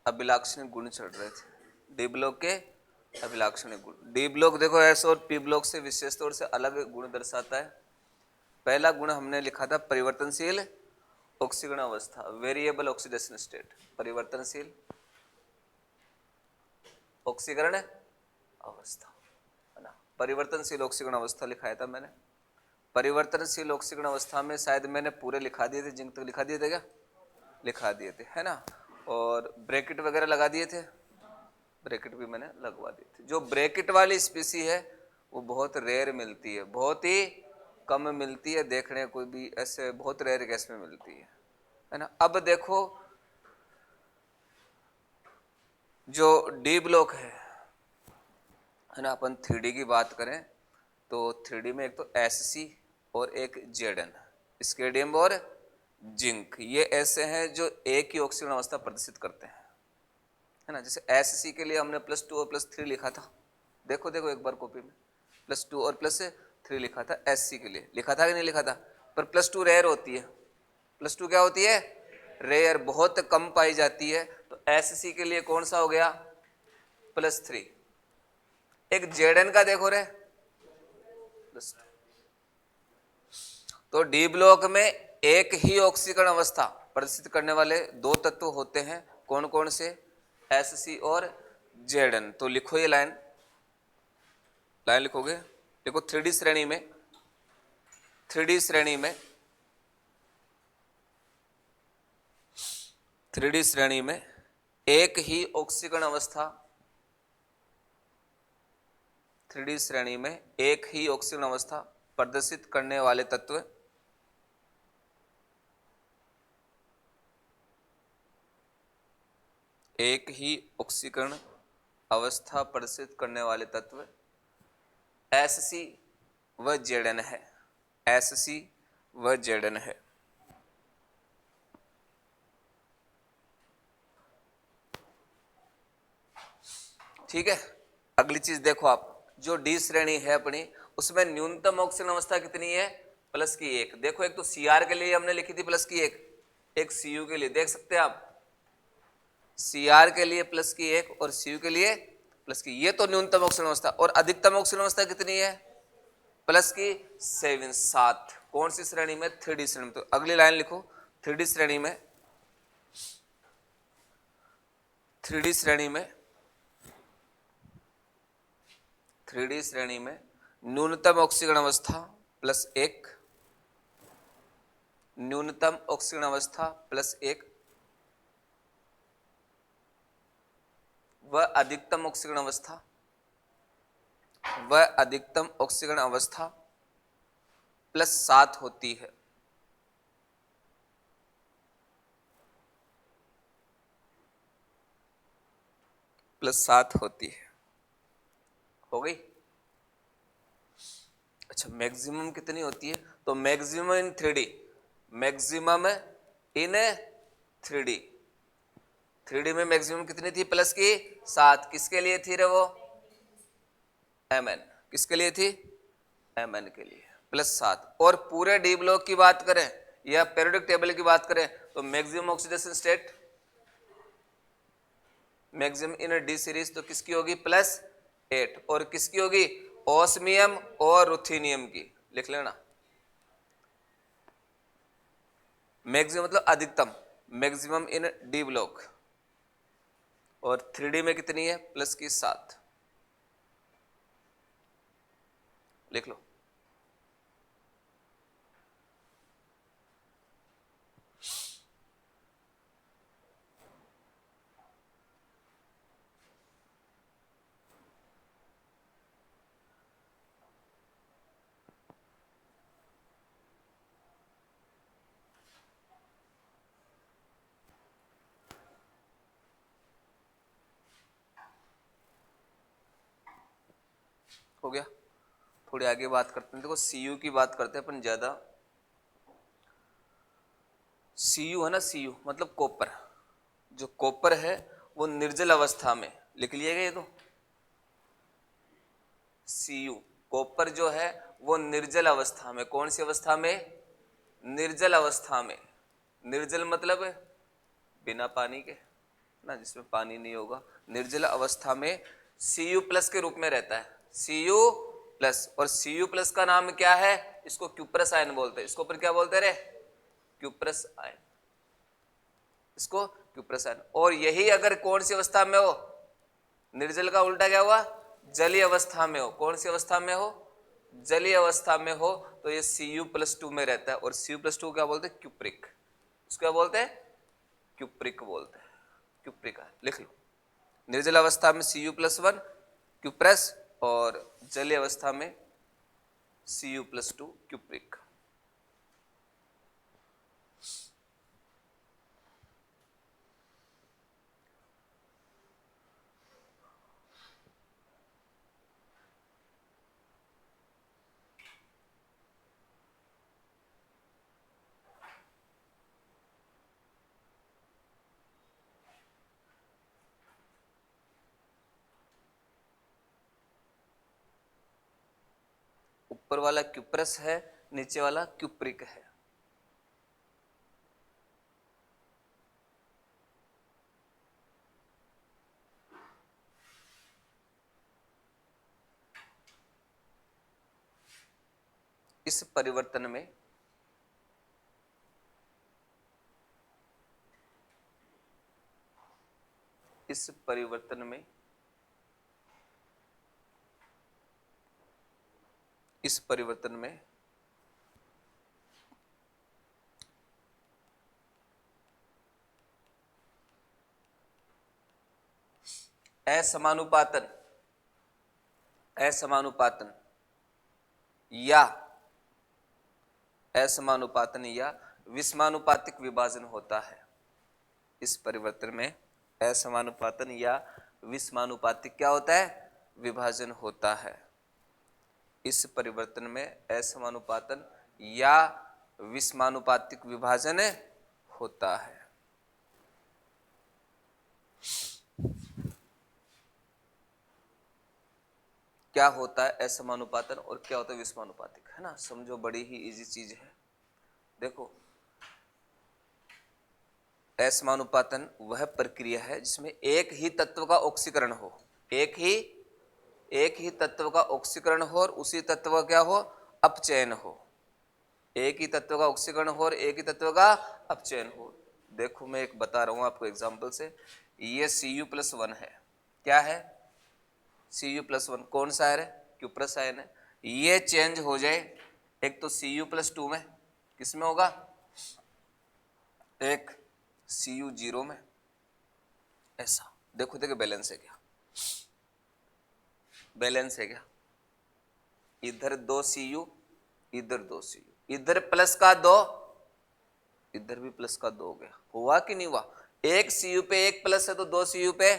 अभिलाक्षणिक गुण चढ़ रहे थे। डी ब्लॉक के अभिलाक्षणिक गुण। डी ब्लॉक देखो एस और पी ब्लॉक से विशेष तौर से अलग गुण दर्शाता है। पहला गुण हमने लिखा था परिवर्तनशील ऑक्सीकरण अवस्था, वेरिएबल ऑक्सीडेशन स्टेट, परिवर्तनशील ऑक्सीकरण अवस्था, है ना। परिवर्तनशील ऑक्सीकरण अवस्था लिखाया था मैंने। परिवर्तनशील ऑक्सीकरण अवस्था में शायद मैंने पूरे लिखा दिए थे, जिन तक लिखा दिए थे क्या, लिखा दिए थे, है ना। और ब्रैकेट वगैरह लगा दिए थे, ब्रैकेट भी मैंने लगवा दिए थे। जो ब्रैकेट वाली स्पीसी है वो बहुत रेयर मिलती है, बहुत ही कम मिलती है, देखने को भी ऐसे बहुत रेयर केस में मिलती है ना। अब देखो जो डी ब्लॉक है ना, अपन 3D की बात करें तो 3D में एक तो SC और एक ZN, स्केडियम और जिंक, ये ऐसे हैं जो एक ही ऑक्सीकरण अवस्था प्रदर्शित करते हैं, है ना। जैसे SC के लिए हमने +2 और +3 लिखा था, देखो देखो एक बार कॉपी में +2 और +3 लिखा था, SC के लिए लिखा था कि नहीं लिखा था। पर +2 रेयर होती है, +2 क्या होती है, रेयर, बहुत कम पाई जाती है। तो SC के लिए कौन सा हो गया, +3। एक ZN का देखो रे +2। तो डी ब्लॉक में एक ही ऑक्सीकरण अवस्था प्रदर्शित करने वाले दो तत्व होते हैं, कौन कौन से, SC और ZN। तो लिखो ये लाइन लिखोगे, देखो 3D श्रेणी में, 3D श्रेणी में, 3D श्रेणी में एक ही ऑक्सीकरण अवस्था, 3D श्रेणी में एक ही ऑक्सीकरण अवस्था प्रदर्शित करने वाले तत्व एक ही ऑक्सीकरण अवस्था प्रदर्शित करने वाले तत्व SC व ZN है, SC व ZN है। ठीक है। अगली चीज देखो आप, जो डी श्रेणी है अपनी, उसमें न्यूनतम ऑक्सीजन अवस्था कितनी है, +1। देखो एक तो CR के लिए हमने लिखी थी +1, एक CU के लिए देख सकते हैं आप, CR के लिए +1 और CU के लिए +, ये तो न्यूनतम ऑक्सीजन अवस्था। और अधिकतम ऑक्सीजन अवस्था कितनी है, +7। कौन सी श्रेणी में, 3D श्रेणी में। तो अगली लाइन लिखो, 3D श्रेणी में, 3D श्रेणी में, 3D श्रेणी में न्यूनतम ऑक्सीकरण अवस्था +1, न्यूनतम ऑक्सीकरण अवस्था +1 व अधिकतम ऑक्सीकरण अवस्था, वह अधिकतम ऑक्सीकरण अवस्था +7 होती है। +7 होती है, हो गई। अच्छा, मैक्सिमम कितनी होती है, तो maximum in 3D, maximum in 3D, 3D में मैक्सिमम कितनी थी, +7। किसके लिए थी रे वो, Mn, किसके लिए थी, Mn के लिए +7। और पूरे डी ब्लॉक की बात करें या पीरियोडिक टेबल की बात करें तो maximum oxidation state, maximum in D series तो किसकी होगी, +8। और किसकी होगी, ओस्मियम और रुथेनियम की, लिख लेना। मैक्सिमम मतलब अधिकतम, मैक्सिमम इन डी ब्लॉक, और 3D में कितनी है, +7, लिख लो। हो गया। थोड़ी आगे बात करते हैं, देखो CU की बात करते हैं अपन ज्यादा। CU है ना, CU मतलब कॉपर, जो कॉपर है वो निर्जल अवस्था में, लिख लिएगा ये तो, CU कॉपर जो है वो निर्जल अवस्था में, कौन सी अवस्था में, निर्जल अवस्था में। निर्जल मतलब बिना पानी के, ना, जिसमें पानी नहीं होगा, निर्जल अवस्था में Cu+ के रूप में रहता है, Cu+। और Cu+ का नाम क्या है? इसको क्यूप्रस आयन बोलते हैं। इसको पर क्या बोलते रे? क्यूप्रस आयन, इसको क्यूप्रस आयन। और यही अगर कौन सी अवस्था में हो? निर्जल का उल्टा क्या हुआ? जलीय अवस्था में हो। कौन सी अवस्था में हो? जलीय अवस्था में हो तो ये Cu+2 में रहता है। और Cu+2 क्या बोलते हैं? क्यूप्रिक। इसको क्या बोलते हैं? क्यूप्रिक बोलते हैं। क्यूप्रिक है, लिख लो। निर्जल अवस्था में Cu+1 क्यूप्रस, और जलीय अवस्था में Cu+2 क्यूप्रिक। ऊपर वाला क्यूप्रस है, नीचे वाला क्यूप्रिक है। इस परिवर्तन में इस परिवर्तन में इस परिवर्तन में असमानुपातन या विषमानुपातिक विभाजन होता है। इस परिवर्तन में असमानुपातन या विषमानुपातिक क्या होता है? विभाजन होता है। इस परिवर्तन में असमानुपातन या विषमानुपातिक विभाजन होता है। क्या होता है असमानुपातन और क्या होता है विषमानुपातिक, है ना? समझो, बड़ी ही इजी चीज है। देखो, असमानुपातन वह प्रक्रिया है जिसमें एक ही तत्व का ऑक्सीकरण हो, एक ही तत्व का ऑक्सीकरण हो और उसी तत्व का क्या हो? अपचयन हो। एक ही तत्व का ऑक्सीकरण हो और एक ही तत्व का अपचयन हो। देखो, मैं एक बता रहा हूं आपको एग्जांपल से। ये Cu+1 है। क्या है? Cu+1 कौन सा है? क्यूप्रस आयन है। ये चेंज हो जाए, एक तो Cu+2 में, किसमें होगा? एक Cu0 में। ऐसा देखो, देखो बैलेंस है क्या? बैलेंस है क्या? इधर 2 Cu, इधर 2 Cu, इधर प्लस का 2, इधर भी प्लस का 2 हो गया। हुआ कि नहीं हुआ? एक Cu पे एक प्लस है तो 2 Cu पे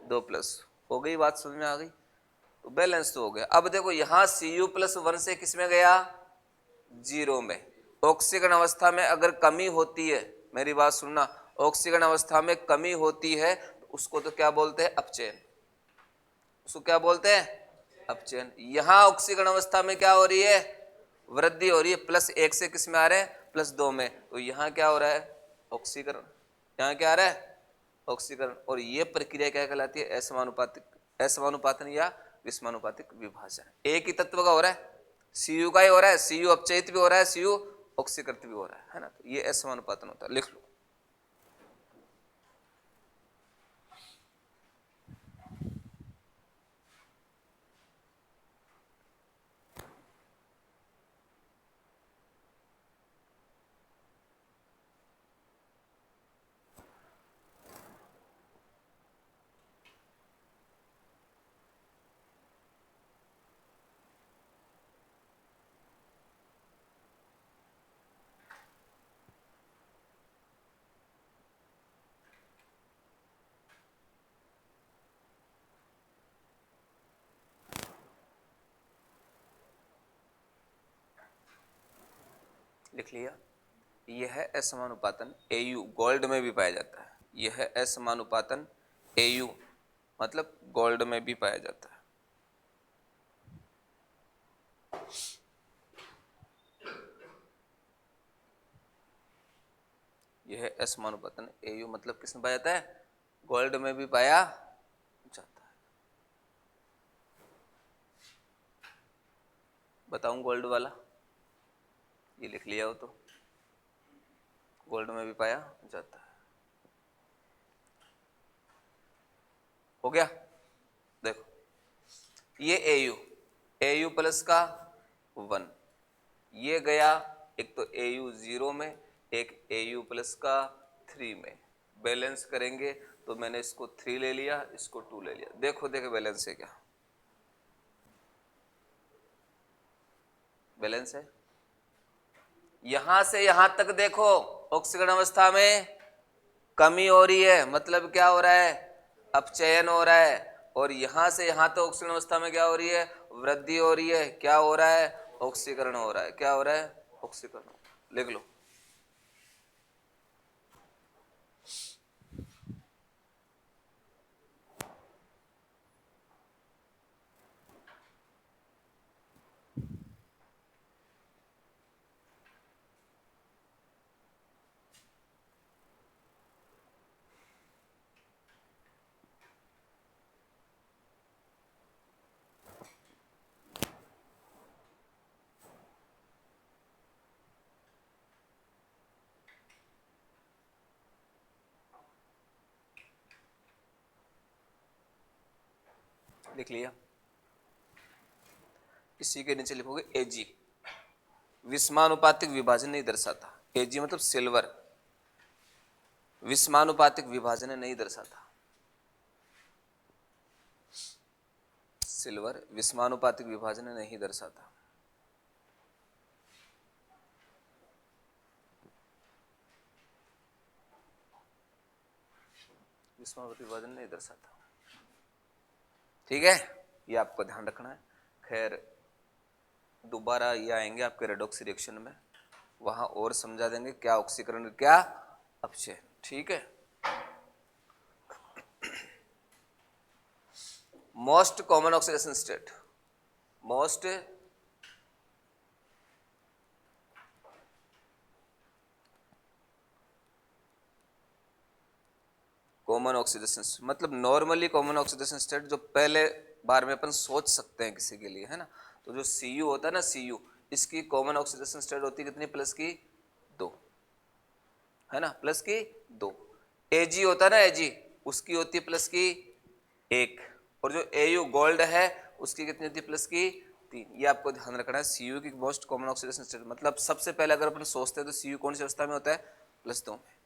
2 प्लस हो गई। बात समझ में आ गई? तो बैलेंस तो हो गया। अब देखो, यहां Cu+1 से किसमें गया? 0 में। ऑक्सीकरण अवस्था में अगर कमी होती है, मेरी बात सुनना, ऑक्सीकरण अवस्था में कमी होती है तो उसको तो क्या बोलते हैं? अपचयन। उसको क्या बोलते हैं? अपचयन। यहां ऑक्सीकरण अवस्था में क्या हो रही है? वृद्धि हो रही है। +1 से किस में आ रहे हैं? +2 में। तो यहां क्या हो रहा है? ऑक्सीकरण। यहां क्या आ रहा है? ऑक्सीकरण। और ये प्रक्रिया क्या कहलाती है? असमानुपातन या विषमानुपातिक विभाजन। एक ही तत्व का हो रहा है, Cu का ही हो रहा है, Cu अपचयित भी हो रहा है, Cu ऑक्सीकृत भी हो रहा है ना? तो ये असमानुपातन होता है। लिख लो। लिख लिया। यह असमानुपातन Au गोल्ड में भी पाया जाता है। यह असमानुपातन Au मतलब गोल्ड में भी पाया जाता है। यह असमानुपातन Au मतलब किसमें पाया जाता है? गोल्ड में भी पाया जाता है। बताऊं गोल्ड वाला, ये लिख लिया हो तो, गोल्ड में भी पाया जाता है। हो गया। देखो ये एयू प्लस का 1, ये गया एक तो एयू 0 में, एक एयू प्लस का 3 में। बैलेंस करेंगे तो मैंने इसको 3 ले लिया, इसको 2 ले लिया। देखो देखो बैलेंस है क्या, बैलेंस है। यहां से यहां तक देखो ऑक्सीकरण अवस्था में कमी हो रही है, मतलब क्या हो रहा है, अपचयन हो रहा है। और यहां से यहां तक ऑक्सीकरण अवस्था में क्या हो रही है, वृद्धि हो रही है। क्या हो रहा है, ऑक्सीकरण हो रहा है। क्या हो रहा है, ऑक्सीकरण। लिख लो। लिख लिया। इसी के नीचे लिखोगे एजी, विषमानुपातिक विभाजन नहीं दर्शाता। एजी मतलब सिल्वर, विषमानुपातिक विभाजन नहीं दर्शाता। सिल्वर विषमानुपातिक विभाजन नहीं दर्शाता। विषमानुपातिक विभाजन नहीं दर्शाता। ठीक है, ये आपको ध्यान रखना है। खैर दोबारा ये आएंगे आपके रेडॉक्स रिएक्शन में, वहां और समझा देंगे क्या ऑक्सीकरण क्या अपचयन। ठीक है। Most common oxidation state, most common oxidation मतलब नॉर्मली कॉमन ऑक्सीडेशन स्टेट जो पहले बार में अपन सोच सकते हैं किसी के लिए, है ना। तो जो Cu होता है ना, Cu, इसकी कॉमन ऑक्सीडेशन स्टेट होती है कितनी, प्लस की 2, है ना, प्लस की 2। Ag होता है ना, Ag, उसकी होती है प्लस की 1। और जो Au गोल्ड है उसकी कितनी होती है, प्लस की 3। ये आपको ध्यान रखना है। Cu की मोस्ट कॉमन ऑक्सीडेशन स्टेट मतलब सबसे पहले अगर अपन सोचते हैं तो Cu कौन सी अवस्था में होता है, +2 में।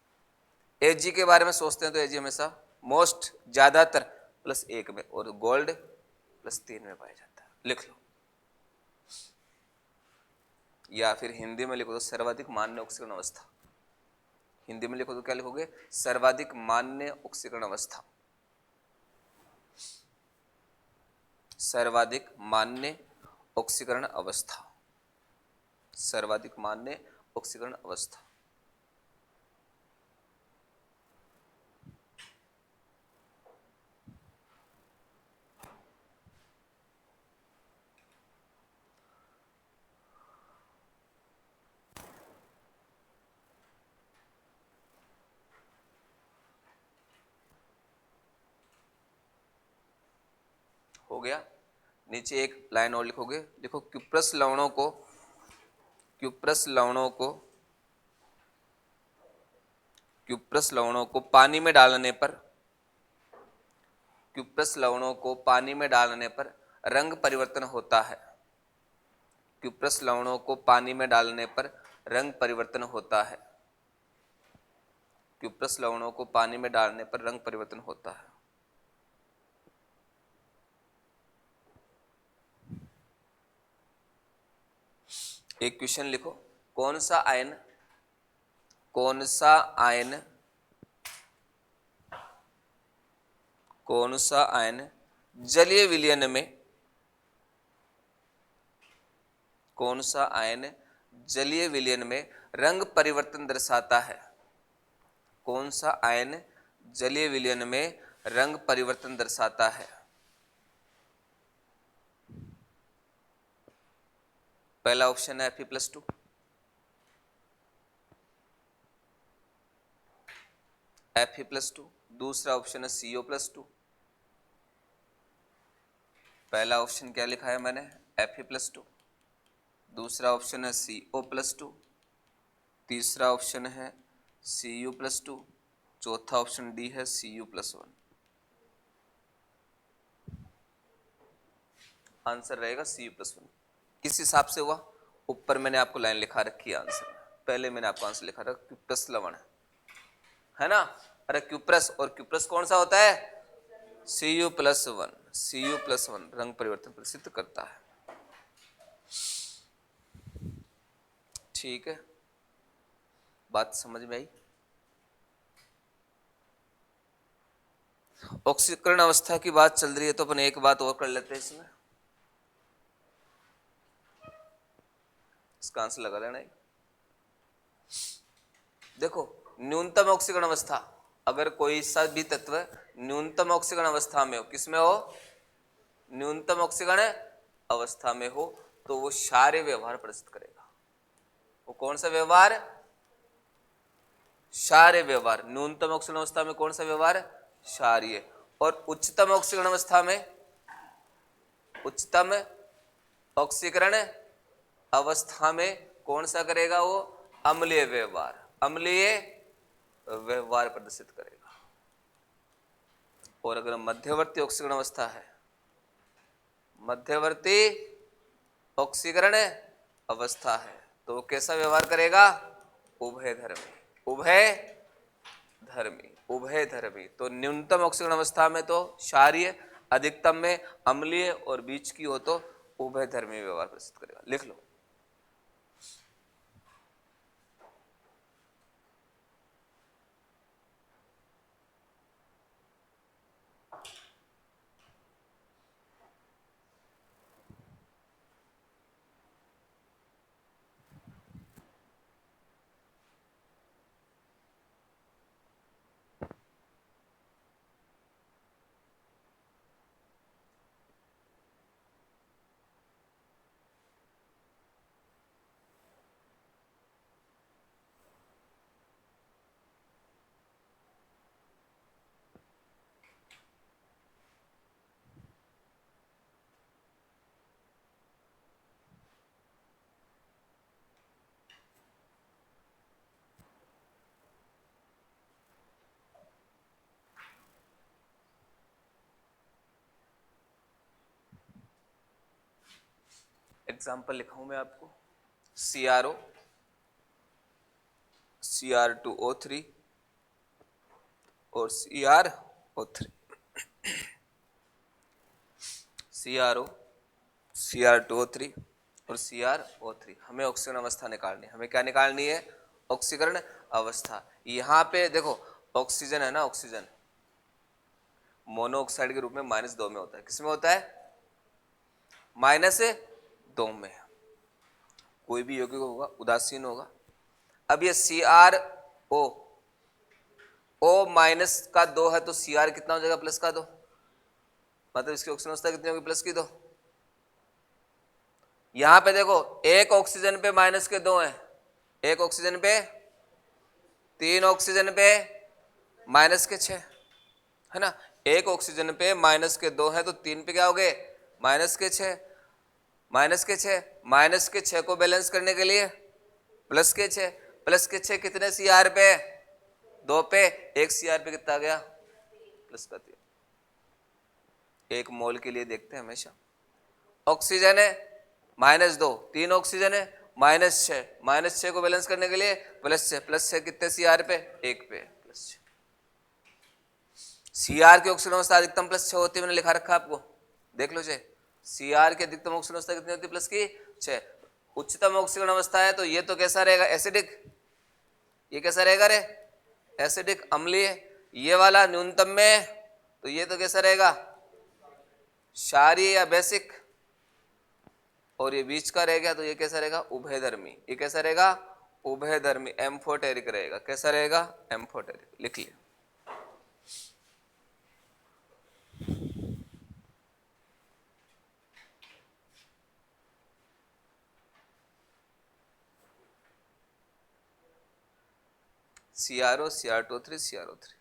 Ag के बारे में सोचते हैं तो Ag हमेशा मोस्ट ज्यादातर +1 में, और गोल्ड +3 में पाया जाता है। लिख लो। या फिर हिंदी में लिखो तो सर्वाधिक मान्य ऑक्सीकरण अवस्था। हिंदी में लिखो तो क्या लिखोगे, सर्वाधिक मान्य ऑक्सीकरण अवस्था। सर्वाधिक मान्य ऑक्सीकरण अवस्था, सर्वाधिक मान्य ऑक्सीकरण अवस्था। हो गया। नीचे एक लाइन और लिखोगे, देखो क्यूप्रस लवणों को, क्यूप्रस लवणों को, क्यूप्रस लवणों को पानी में डालने पर, क्यूप्रस लवणों को पानी में डालने पर रंग परिवर्तन होता है। क्यूप्रस लवणों को पानी में डालने पर रंग परिवर्तन होता है। क्यूप्रस लवणों को पानी में डालने पर रंग परिवर्तन होता है। एक क्वेश्चन लिखो, कौन सा आयन, कौन सा आयन, कौन सा आयन जलीय विलयन में, कौन सा आयन जलीय विलयन में रंग परिवर्तन दर्शाता है। कौन सा आयन जलीय विलयन में रंग परिवर्तन दर्शाता है। पहला ऑप्शन है Fe+2, Fe+2। दूसरा ऑप्शन है CO+2। पहला ऑप्शन क्या लिखा है मैंने, Fe+2। दूसरा ऑप्शन है CO+2। तीसरा ऑप्शन है Cu+2। चौथा ऑप्शन डी है Cu+1। आंसर रहेगा Cu+1। किस हिसाब से हुआ, ऊपर मैंने आपको लाइन लिखा रखी है आंसर में, पहले मैंने आपको आंसर लिखा रखा क्यूप्रस लवण है ना। अरे क्यूप्रस, और क्यूप्रस कौन सा होता है, Cu+1। Cu+1 रंग परिवर्तन प्रसिद्ध करता है। ठीक है, बात समझ में आई। ऑक्सीकरण अवस्था की बात चल रही है तो अपन एक बात और कर लेते हैं इसमें, इसका आंसर लगा लेना। देखो, न्यूनतम ऑक्सीकरण अवस्था, अगर कोई सा भी तत्व न्यूनतम ऑक्सीकरण अवस्था में हो, किसमें हो, न्यूनतम ऑक्सीकरण अवस्था में हो, तो वो क्षारीय व्यवहार प्रदर्शित करेगा। वो कौन सा व्यवहार, क्षारीय व्यवहार। न्यूनतम ऑक्सीकरण अवस्था में कौन सा व्यवहार, क्षारीय। और उच्चतम ऑक्सीकरण अवस्था में, उच्चतम ऑक्सीकरण अवस्था में कौन सा करेगा, वो अम्लीय व्यवहार, अम्लीय व्यवहार प्रदर्शित करेगा। और अगर मध्यवर्ती ऑक्सीकरण अवस्था है, मध्यवर्ती ऑक्सीकरण अवस्था है, तो वो कैसा व्यवहार करेगा, उभयधर्मी, उभयधर्मी, उभयधर्मी। तो न्यूनतम ऑक्सीकरण अवस्था में तो क्षारीय, अधिकतम में अम्लीय, और बीच की हो तो उभयधर्मी व्यवहार प्रदर्शित करेगा। लिख लो। एग्जाम्पल लिखाऊं मैं आपको, CRO, Cr2O3 और CrO3। CRO, Cr2O3 और CrO3। हमें ऑक्सीकरण अवस्था निकालनी है। हमें क्या निकालनी है, ऑक्सीकरण अवस्था। यहाँ पे देखो, ऑक्सीजन है ना, ऑक्सीजन मोनोऑक्साइड के रूप में -2 में होता है। किसमें होता है, -2 में। कोई भी यौगिक होगा उदासीन होगा। अब ये CrO, O-2 है तो Cr कितना हो जाएगा, +2। मतलब इसकी ऑक्सीजन अवस्था कितनी होगी, +2। यहां पे देखो, एक ऑक्सीजन पे -2 है, एक ऑक्सीजन पे, 3 ऑक्सीजन पे -6 है ना। एक ऑक्सीजन पे -2 है तो 3 पे क्या हो गए, -6, -6 को बैलेंस करने के लिए +6, +6 कितने Cr पे, 2 पे, 1 Cr पे कितना आ गया, +3। एक मोल के लिए देखते हैं हमेशा, ऑक्सीजन है -2, 3 ऑक्सीजन है -6 को बैलेंस करने के लिए +6 कितने Cr पे, 1 पे, +6। Cr की ऑक्सीजन अवस्था अधिकतम +6 होती है, मैंने लिखा रखा आपको, देख लो। Cr की अधिकतम ऑक्सीजन अवस्था कितनी होती है, +6। उच्चतम ऑक्सीजन अवस्था है तो ये तो कैसा रहेगा, एसिडिक। ये कैसा रहेगा रे, एसिडिक, अम्लीय। ये वाला न्यूनतम में तो ये तो कैसा रहेगा, क्षारीय या बेसिक। और ये बीच का रह गया तो ये कैसा रहेगा, उभयधर्मी। ये कैसा रहेगा, उभयधर्मी, एम्फोटेरिक रहेगा। कैसा रहेगा, एम्फोटेरिक। लिख लिया। CRO, Cr2O3, CrO3।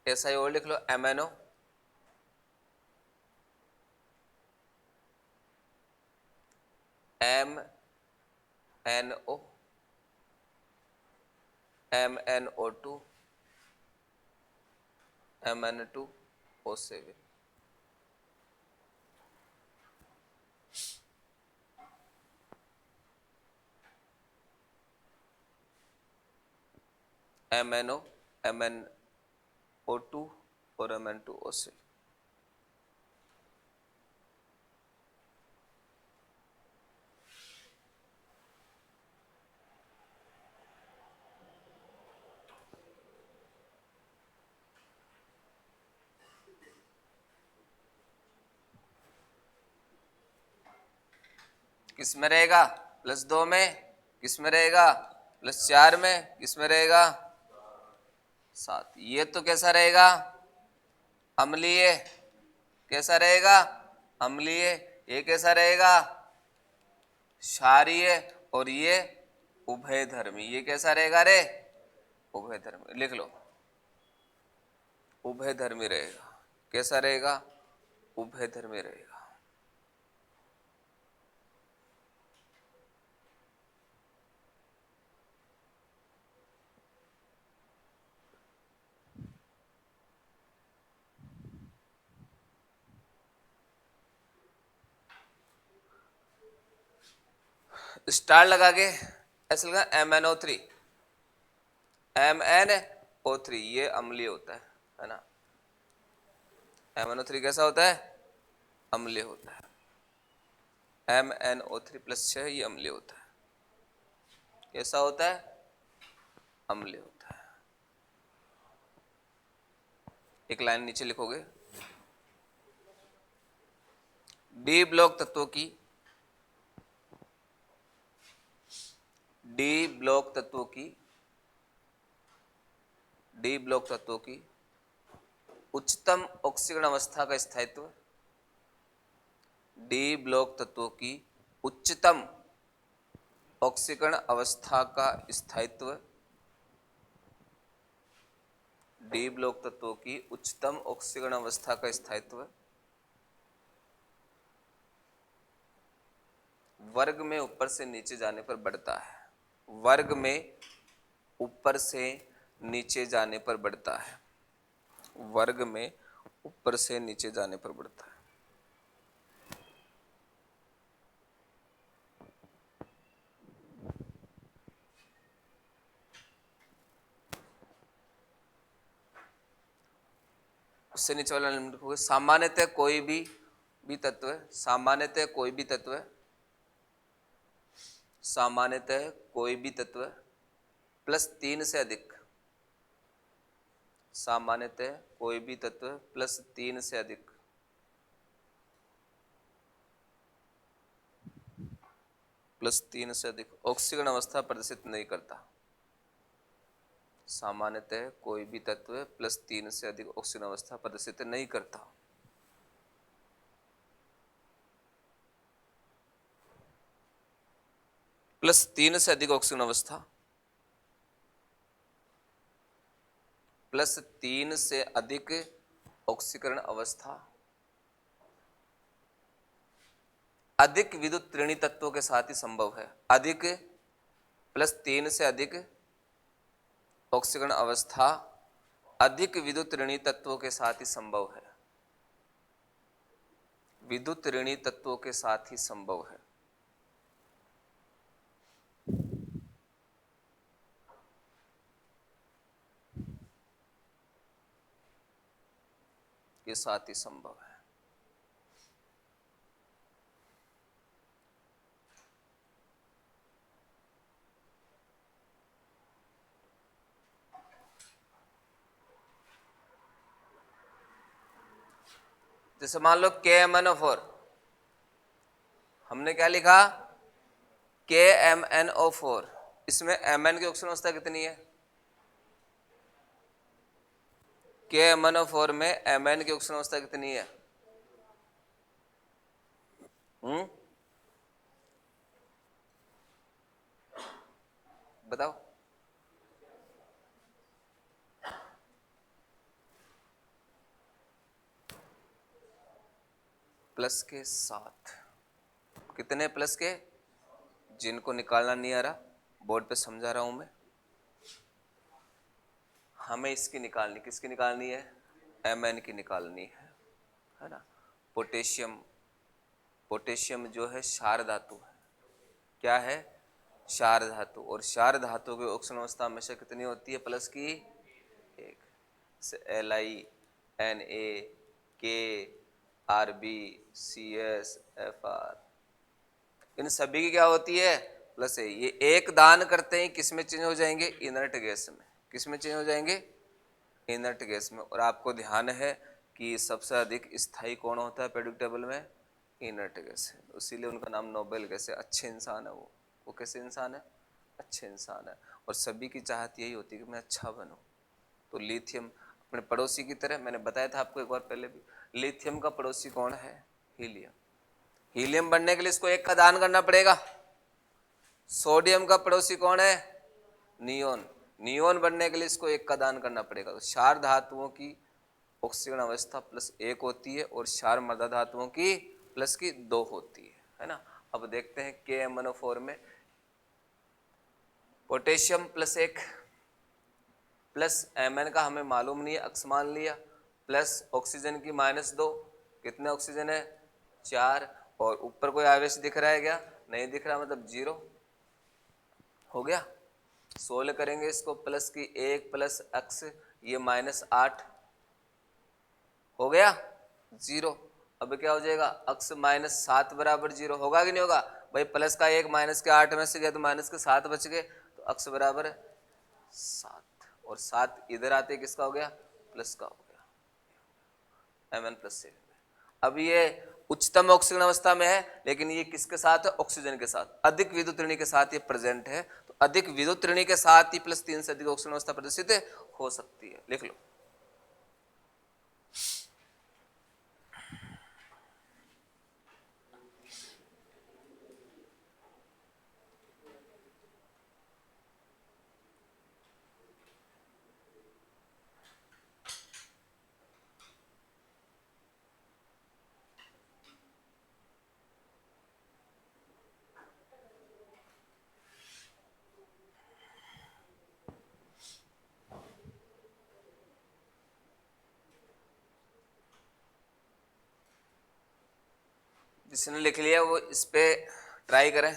SiO लिख लो, MnO, MnO, MnO2, Mn2O7, MnO, MnO2 और Mn2O7। किस में रहेगा? +2 में। किस में रहेगा? +4 में। किस में रहेगा? 7। ये तो कैसा रहेगा? अम्लीय। कैसा रहेगा? अम्लीय। ये कैसा रहेगा? क्षारीय। और ये उभयधर्मी। ये कैसा रहेगा रे? उभयधर्मी। लिख लो, उभयधर्मी रहेगा। कैसा रहेगा? उभयधर्मी रहेगा। स्टार लगा के ऐसा लगा MnO3, MnO3 ये अम्लीय होता है ना? MnO3 कैसा होता है? अम्लीय होता है। MnO3+6 ये अम्लीय होता है। कैसा होता है? अम्लीय होता है। एक लाइन नीचे लिखोगे, डी ब्लॉक तत्वों की, डी ब्लॉक तत्वों की, डी ब्लॉक तत्वों की उच्चतम ऑक्सीकरण अवस्था का स्थायित्व, डी ब्लॉक तत्वों की उच्चतम ऑक्सीकरण अवस्था का स्थायित्व, डी ब्लॉक तत्वों की उच्चतम ऑक्सीकरण अवस्था का स्थायित्व वर्ग में ऊपर से नीचे जाने पर बढ़ता है। वर्ग में ऊपर से नीचे जाने पर बढ़ता है। वर्ग में ऊपर से नीचे जाने पर बढ़ता है। उससे नीचे वाला लिमिट होगा, सामान्यतः कोई भी तत्व, सामान्यतः कोई भी तत्व, सामान्यतः कोई भी तत्व +3 से अधिक, सामान्यतः कोई भी तत्व +3 से अधिक +3 से अधिक ऑक्सीकरण अवस्था प्रदर्शित नहीं करता। सामान्यतः कोई भी तत्व +3 से अधिक ऑक्सीकरण अवस्था प्रदर्शित नहीं करता। +3 से अधिक ऑक्सीजन अवस्था, +3 से अधिक ऑक्सीकरण अवस्था अधिक विद्युत त्रिणी तत्वों के साथ ही संभव है। अधिक +3 से अधिक ऑक्सीकरण अवस्था अधिक विद्युत ऋणी तत्वों के साथ ही संभव है। विद्युत ऋणी तत्वों के साथ ही संभव है। के साथ ही संभव है। जैसे मान लो KMnO4, हमने क्या लिखा? KMnO4, इसमें Mn की ऑक्सीजन अवस्था कितनी है? KMnO4 में Mn की ऑक्सीजन अवस्था कितनी है? बताओ। प्लस के साथ, कितने प्लस के, जिनको निकालना नहीं आ रहा बोर्ड पे समझा रहा हूं मैं। हमें इसकी निकालनी, किसकी निकालनी है, Mn की निकालनी है ना। पोटेशियम, पोटेशियम जो है क्षार धातु है, क्या है, क्षार धातु, और क्षार धातु की ऑक्सीजन अवस्था हमेशा कितनी होती है, प्लस की एक। LiNaKRbCsFr, इन सभी की क्या होती है, प्लस है। ये एक दान करते हैं किस में चेंज हो जाएंगे, इनर्ट गैस में। किस में चेंज हो जाएंगे, इनर्ट गैस में। और आपको ध्यान है कि सबसे अधिक स्थायी कौन होता है पीरियोडिक टेबल में, इनर्ट गैस है, इसीलिए उनका नाम नोबेल गैस है। अच्छे इंसान है वो कैसे इंसान है, अच्छे इंसान है। और सभी की चाहत यही होती है कि मैं अच्छा बनूं। तो लिथियम अपने पड़ोसी की तरह, मैंने बताया था आपको एक बार पहले भी, लिथियम का पड़ोसी कौन है, हीलियम। हीलियम बनने के लिए इसको एक का दान करना पड़ेगा। सोडियम का पड़ोसी कौन है, नियोन। नियोन बनने के लिए इसको एक का दान करना पड़ेगा। तो क्षार धातुओं की ऑक्सीजन अवस्था प्लस एक होती है और क्षार मृदा धातुओं की प्लस की दो होती है ना। अब देखते हैं KMnO4 में पोटेशियम प्लस एक प्लस Mn का हमें मालूम नहीं है, अक्स मान लिया, प्लस ऑक्सीजन की माइनस दो, कितने ऑक्सीजन है, 4, और ऊपर कोई आवेश दिख रहा है क्या, नहीं दिख रहा, मतलब 0 हो गया। सोल्व करेंगे इसको, प्लस की 1 प्लस अक्स, ये -8 हो गया 0। अब क्या हो जाएगा, अक्स -7 बराबर 0 होगा कि नहीं होगा भाई। प्लस का 1 माइनस के 8 में से गया तो माइनस के 7 बच गए, तो अक्स बराबर 7, और 7 इधर आते किसका हो गया, प्लस का हो गया, Mn+7। अब ये उच्चतम ऑक्सीजन अवस्था में है, लेकिन ये किसके साथ है, ऑक्सीजन के साथ, अधिक विद्युत ऋणी के साथ ये प्रेजेंट है। तो अधिक विद्युत ऋणी के साथ ही +3 से अधिक ऑक्सीजन अवस्था प्रदर्शित हो सकती है, लिख लो। जिसने लिख लिया वो इस पे ट्राई करें।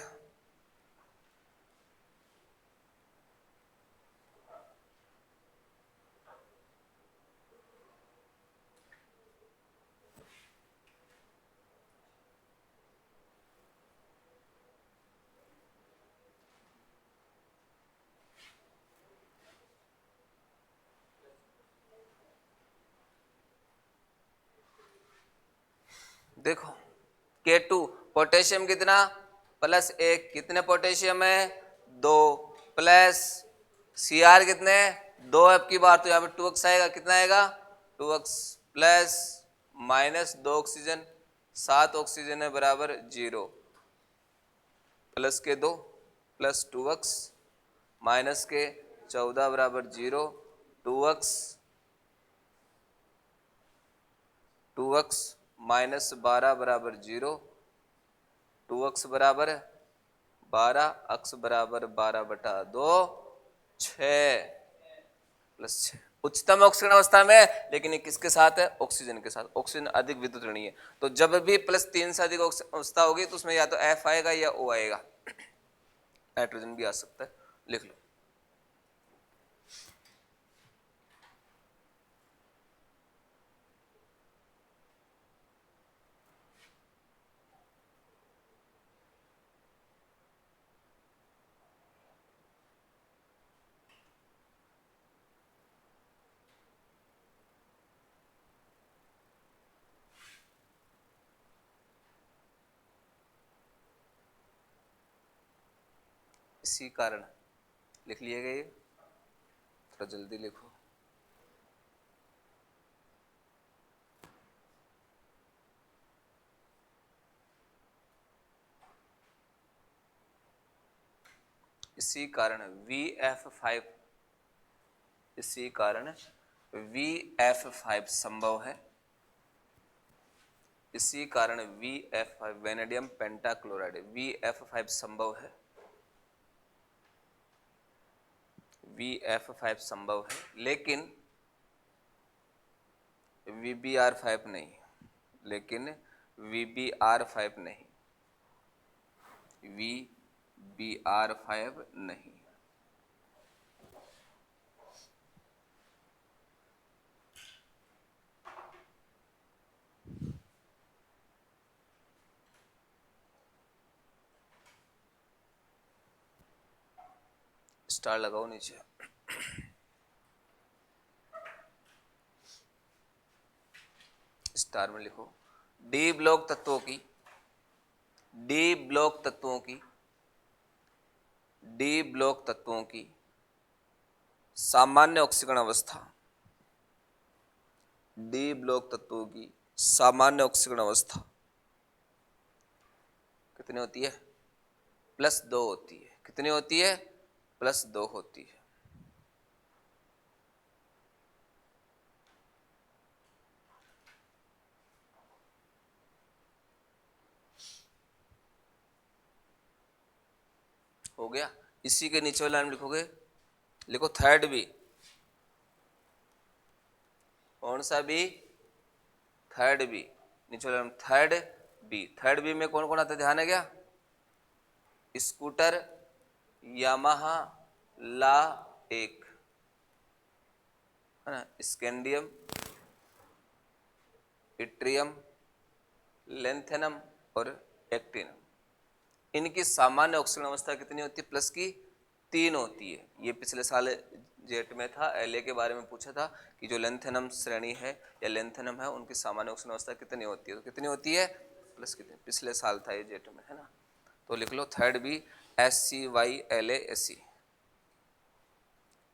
देखो K2 पोटेशियम कितना, +1, कितने पोटेशियम है, 2, प्लस Cr कितने, 2, अब की बार तो यहाँ पे 2x आएगा, कितना आएगा, 2x, प्लस -2 ऑक्सीजन, 7 ऑक्सीजन है बराबर 0, प्लस के 2 प्लस 2x माइनस के 14 बराबर 0, 2x -12 बराबर 0, 2x बराबर 12, अक्स बराबर 12/2, 6 प्लस 6। उच्चतम ऑक्सीजन अवस्था में है, लेकिन ये किसके साथ है, ऑक्सीजन के साथ। ऑक्सीजन अधिक विद्युत ऋणी है, तो जब भी +3 से अधिक अवस्था होगी तो उसमें या तो F आएगा या O आएगा, नाइट्रोजन भी आ सकता है, लिख लो। इसी कारण लिख लिए गए, थोड़ा जल्दी लिखो। इसी कारण VF5, इसी कारण VF5 संभव है। इसी कारण VF5 वेनेडियम पेंटाक्लोराइड VF5 संभव है, VF5 संभव है, लेकिन VBr5 नहीं, लेकिन VBr5 नहीं, VBr5 नहीं। स्टार लगाओ नीचे। स्टार में लिखो डी ब्लॉक तत्वों की, डी ब्लॉक तत्वों की, डी ब्लॉक तत्वों की सामान्य ऑक्सीकरण अवस्था, डी ब्लॉक तत्वों की सामान्य ऑक्सीकरण अवस्था कितनी होती है? +2 होती है। कितनी होती है? +2 होती है। हो गया। इसी के नीचे वाला लाइन लिखोगे, लिखो थर्ड बी। कौन सा बी? Third B. नीचे वाला थर्ड बी। थर्ड बी में कौन कौन आता है ध्यान है क्या? स्कूटर, यामाहा, ला 1 है ना, स्कैंडियम, इट्रियम, लेंथेनम और एक्टिनम। इनकी सामान्य ऑक्सीकरण अवस्था कितनी होती है? +3 होती है। ये पिछले साल जेट में था, एलए के बारे में पूछा था कि जो लेंथेनम श्रेणी है या लेंथेनम है उनकी सामान्य ऑक्सीकरण अवस्था कितनी होती है? तो कितनी होती है? प्लस कितनी? पिछले साल था ये जेट में, है ना। तो लिख लो थर्ड बी SCYLASE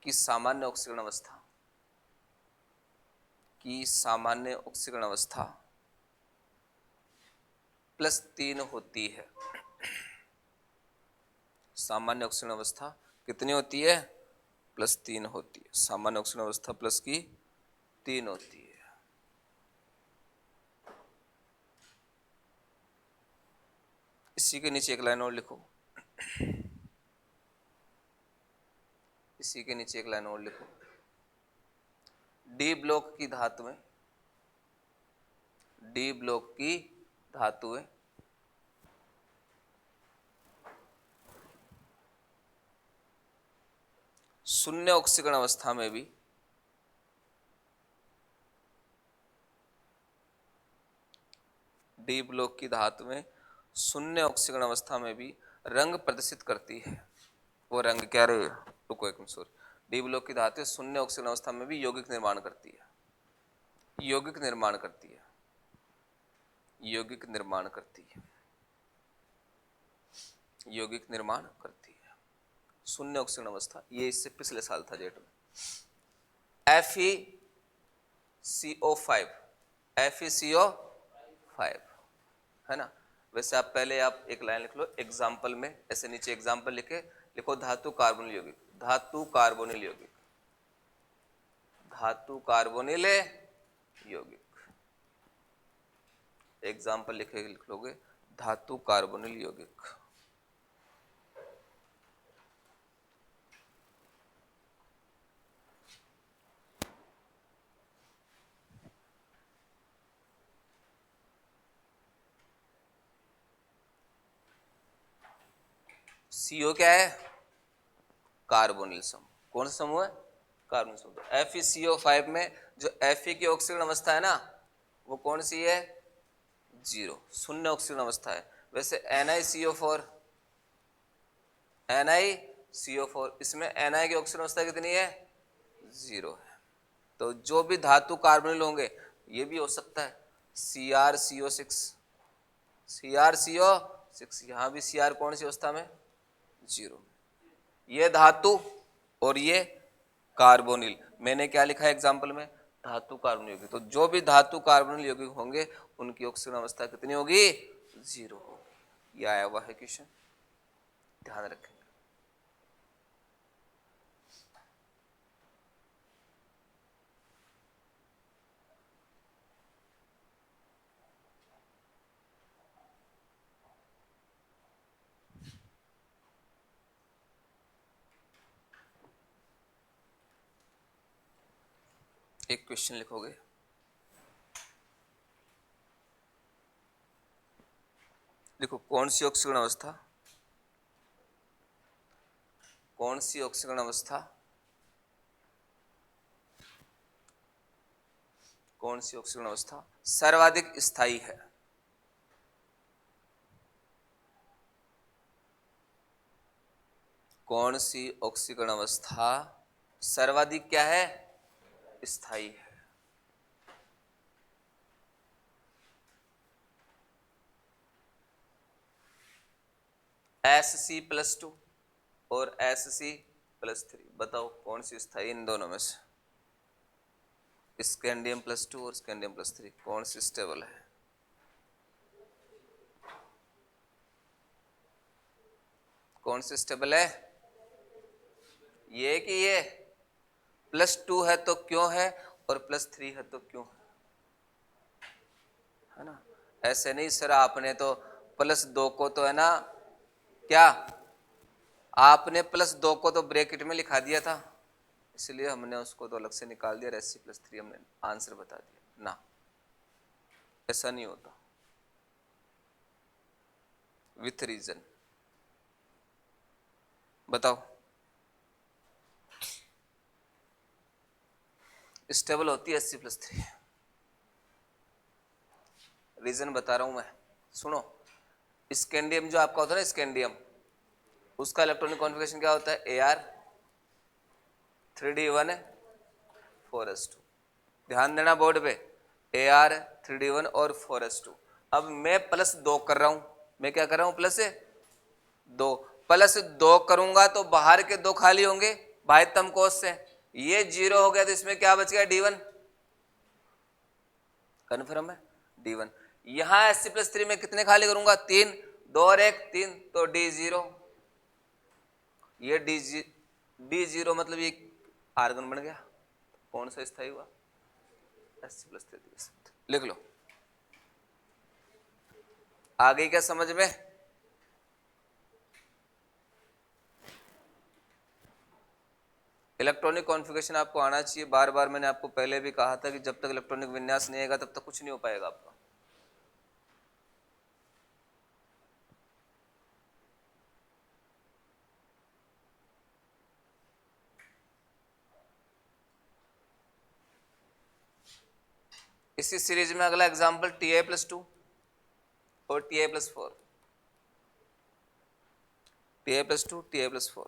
की सामान्य ऑक्सीकरण अवस्था, की सामान्य ऑक्सीकरण अवस्था +3 होती है। सामान्य ऑक्सीकरण अवस्था कितनी होती है? +3 होती है। सामान्य ऑक्सीकरण अवस्था +3 होती है। इसी के नीचे एक लाइन और लिखो, इसी के नीचे एक लाइन और लिखो। डी ब्लॉक की धातुएं, डी ब्लॉक की धातुएं शून्य ऑक्सीकरण अवस्था में भी डी ब्लॉक की धातुएं शून्य ऑक्सीकरण अवस्था में भी रंग प्रदर्शित करती है। वो रंग क्या रहे? रुको एक मिनट, सॉरी। डी ब्लॉक की धातुएं शून्य ऑक्सीकरण अवस्था में भी यौगिक निर्माण करती है, यौगिक निर्माण करती है, यौगिक निर्माण करती है, यौगिक निर्माण करती है। शून्य ऑक्सीकरण अवस्था, ये इससे पिछले साल था जेट में। FeCO5, FeCO5 है ना। वैसे आप पहले आप एक लाइन लिख लो एग्जाम्पल में, ऐसे नीचे एग्जाम्पल लिखे, लिखो धातु कार्बोनिल यौगिक, धातु कार्बोनिल यौगिक, धातु कार्बोनिल यौगिक। एग्जाम्पल लिखे लिख लोगे धातु कार्बोनिल यौगिक। CO क्या है? कार्बोनिल समूह। कौन सा समूह है? कार्बोनिल समूह। FeCO5 में जो Fe की ऑक्सीकरण अवस्था है ना, वो कौन सी है? 0, शून्य ऑक्सीकरण अवस्था है। वैसे NiCO4, NiCO4 इसमें Na की ऑक्सीकरण अवस्था कितनी है? 0 है। तो जो भी धातु कार्बोनिल होंगे ये भी हो सकता है CrCO6, CrCO6, यहां भी Cr कौन सी अवस्था में? 0 में। ये धातु और ये कार्बोनिल, मैंने क्या लिखा है एग्जाम्पल में? धातु कार्बोनिल यौगिक। तो जो भी धातु कार्बोनिल यौगिक होंगे उनकी ऑक्सीकरण अवस्था कितनी होगी? 0 होगी। ये आया हुआ है क्वेश्चन, ध्यान रखेंगे। एक क्वेश्चन लिखोगे, देखो कौन सी ऑक्सीकरण अवस्था, कौन सी ऑक्सीकरण अवस्था, कौन सी ऑक्सीकरण अवस्था सर्वाधिक स्थायी है। कौन सी ऑक्सीकरण अवस्था सर्वाधिक क्या है, स्थायी है। Sc+2 और Sc+3, बताओ कौन सी स्थायी इन दोनों में से। Scandium+2 और Scandium+3 कौन सी स्टेबल है। कौन सी स्टेबल है, ये कि ये +2 है तो क्यों है और +3 है तो क्यों है ना। ऐसे नहीं सर, आपने तो +2 को तो है ना, क्या आपने +2 को तो ब्रैकेट में लिखा दिया था, इसलिए हमने उसको तो अलग से निकाल दिया, Sc+3 हमने आंसर बता दिया ना। ऐसा नहीं होता, विथ रीजन। बताओ, स्टेबल होती है Sc+3, रीजन बता रहा हूं मैं, सुनो। स्कैंडियम जो आपका होता है ना, स्कैंडियम, उसका इलेक्ट्रॉनिक कॉन्फ़िगरेशन क्या होता है, Ar3d1 4s2। ध्यान देना बोर्ड पे, Ar3d1 और 4s2। अब मैं +2 कर रहा हूं, मैं क्या कर रहा हूं, +2, +2 करूंगा तो बाहर के 2 खाली होंगे बाह्यतम कोश से, ये 0 हो गया तो इसमें क्या बच गया, D1। कन्फर्म है, D1। यहां Sc+3 में कितने खाली करूंगा, 3, 2 और 1, 3, तो D0। ये D0 मतलब ये आर्गन बन गया, कौन सा स्थायी हुआ, Sc+3। लिख लो, आ गई क्या समझ में। इलेक्ट्रॉनिक कॉन्फ़िगरेशन आपको आना चाहिए, बार बार मैंने आपको पहले भी कहा था कि जब तक इलेक्ट्रॉनिक विन्यास नहीं आएगा तब तक कुछ नहीं हो पाएगा आपका। इसी सीरीज में अगला एग्जांपल Ti+2 और Ti+4, Ti+2 Ti+4।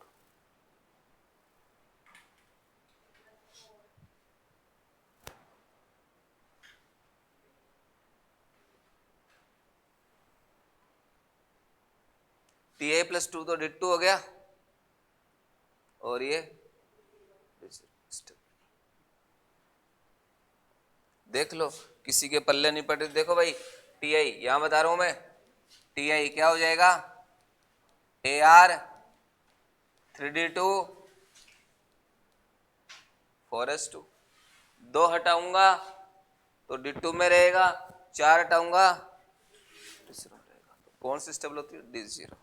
Ti+2 तो डिट्टो हो गया, और ये देख लो, किसी के पल्ले नहीं पड़े। देखो भाई, Ti यहां बता रहा हूं मैं, Ti क्या हो जाएगा, Ar3d2 4s2। 2 हटाऊंगा तो D2 में रहेगा, 4 हटाऊंगा तीसरा रहेगा, तो कौन सी स्टेबल होती है, D0।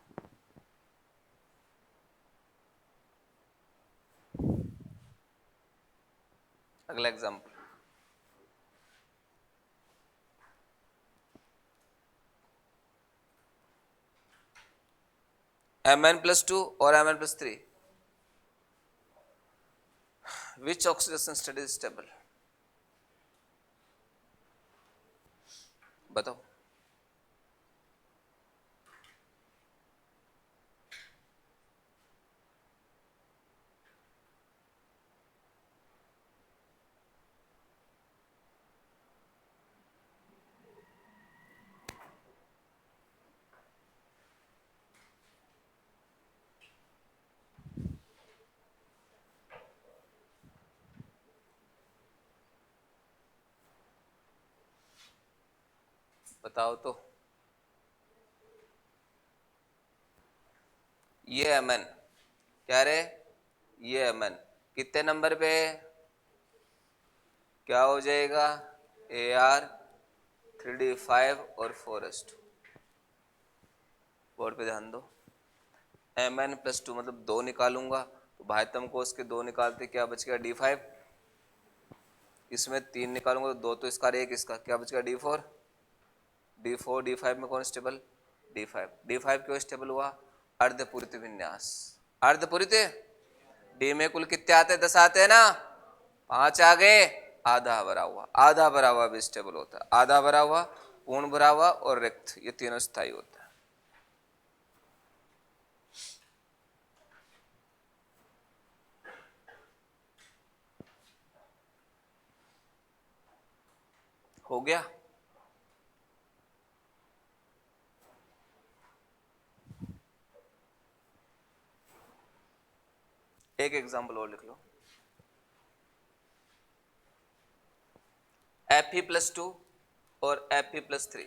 अगला एग्जांपल, Mn+2 और Mn+3, which oxidation state is stable, बताओ। बताओ तो, ये Mn क्या रे, ये Mn कितने नंबर पे, क्या हो जाएगा, Ar3d5 और 4s2। बोर्ड पे ध्यान दो, Mn+2 मतलब 2 निकालूंगा तो बाह्यतम कोश के 2 निकालते क्या बच गया, D5। इसमें 3 निकालूंगा तो 2 तो इसका और 1 इसका, क्या बचेगा D4। D4 D5 में कौन स्टेबल, D5। D5 क्यों स्टेबल हुआ, अर्धपूरित विन्यास। अर्धपूरित डी में कुल कितने आते हैं, 10 आते हैं ना, 5 आ गए, आधा भरा हुआ। आधा भरा हुआ भी स्टेबल होता है, आधा भरा हुआ, पूर्ण भरा हुआ और रिक्त, ये तीनों स्थायी होता है। हो गया। एक एग्जांपल और लिख लो, Fe+2 और Fe+3।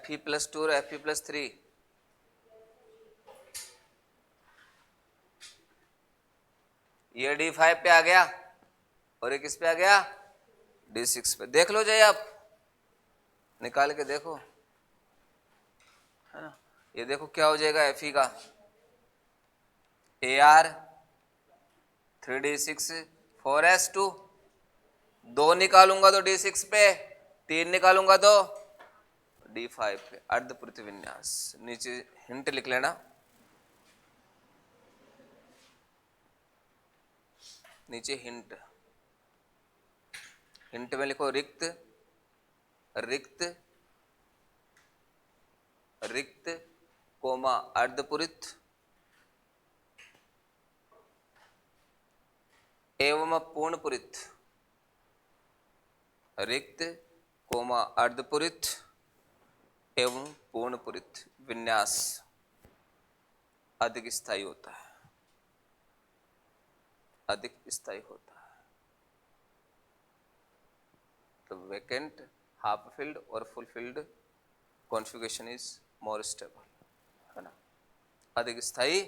Fe+2 और Fe+3, ये D5 पे आ गया और एक किस पे आ गया, D6 पे। देख लो जाए आप, निकाल के देखो, है ना। ये देखो क्या हो जाएगा Fe का, Ar 3D6 4S2। 2 निकालूंगा तो D6 पे, 3 निकालूंगा तो D5 पे, अर्धपूरित विन्यास। नीचे हिंट लिख लेना, नीचे हिंट, हिंट में लिखो रिक्त रिक्त रिक्त कोमा अर्धपूरित एवं पूर्णपूरित, रिक्त कोमा अर्धपूरित एवं पूर्णपूरित विन्यास अधिक स्थायी होता है, अधिक स्थायी होता है। तो वैकेंट, हाफ फिल्ड और full field configuration is more stable, है ना, अधिक स्थायी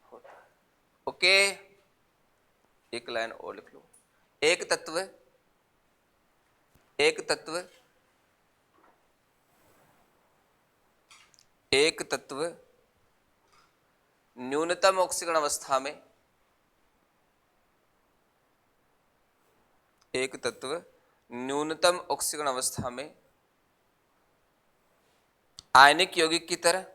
होता है। ओके, एक लाइन और लिख लो, एक तत्व एक तत्व एक तत्व न्यूनतम ऑक्सीकरण अवस्था में, एक तत्व न्यूनतम ऑक्सीकरण अवस्था में आयनिक यौगिक की तरह